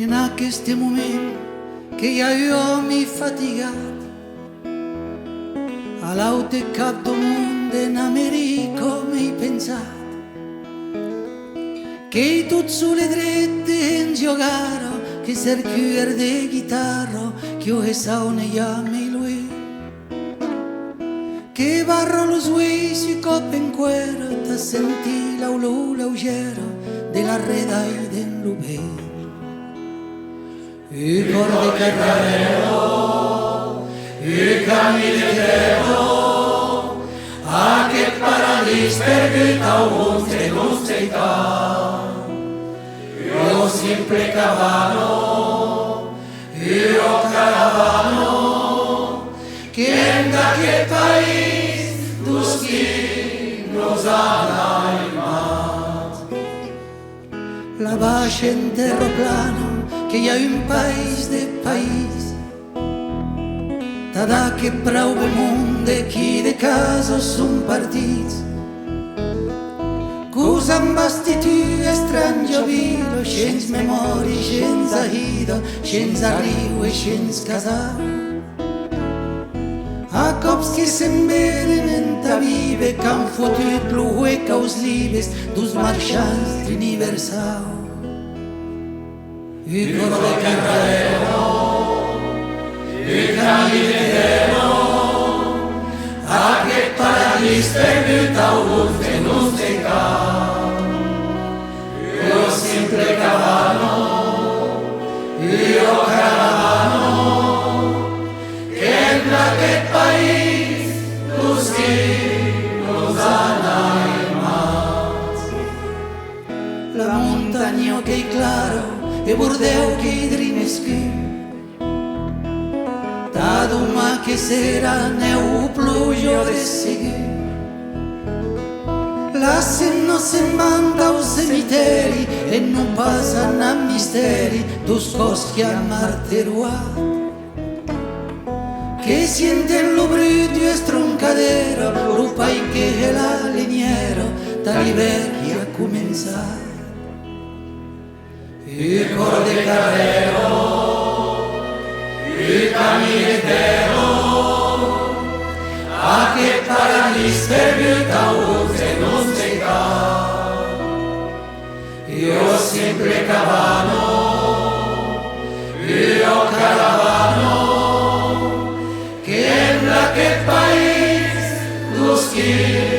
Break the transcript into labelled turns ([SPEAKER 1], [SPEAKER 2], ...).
[SPEAKER 1] in aquest moment que ja jo m'he fatigat a l'altre cap del món en Amèrica m'he pensat che tot sulle dritte in giocare che cerchiere di chitarra che io sauna chiami lui che varro lo suisi coppa in cuero ta senti l'aulo leggero della redai del lupè i corde carrero i cammi di terra a che paradis perché t'ho non sei io sempre cavano, io caravano, che da che país dus chi nos animat. La baixo en terroplano, que hi ha un país de país, tada que prou el món d'aquí de casos són partits, Cus amb bastitu estrangio vido, scens memori, scens ahido, scens arriu e scens casau. A cops que se'n venen enta vive, qu'han fotut lo hueca os libes dus marxants d'universal. I cor de carrero, i camí de terra, aquest paradís perdut a un que no sé io sempre cavano, io caravano, che in aquest país los que nos han animat. La montagna che è claro e bordeu che i drineschi, da domà che sera neu pluja de seguir. Lasciano se'n manda al cemiteri e non passano a misteri dos cos che han marteruat che sienten lo bruto e stroncadero lo pai che è la liniero dall'ivern che ha cominciato il cor de carrero il camino intero a che paradis perdut a un che non sei io sempre cavano, io caravano, che in che país los que